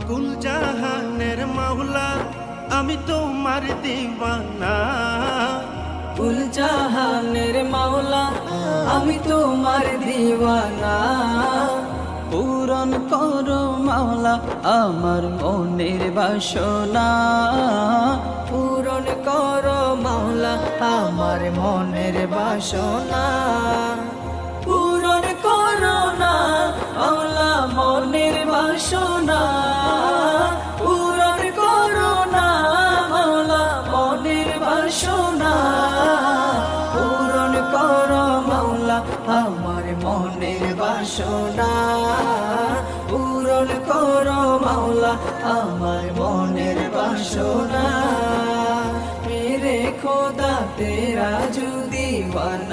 কুল জাহানের মাওলা আমি তোমার দিওয়ানা। কুল জাহানের মাওলা আমি তোমার দিওয়ানা। পূরণ করো মাওলা আমার মনের বাসনা। পূরণ করো মাওলা আমার মনের বাসনা। পূরণ করো না মাওলা মনের বাসনা। পূরণ করো না মাওলা মনের বাসনা। পূরণ করো মাওলা আমার মনের বাসনা। পূরণ করো মাওলা আমার মনের বাসনা। মেরে খোদা তেরা জু दीवाना।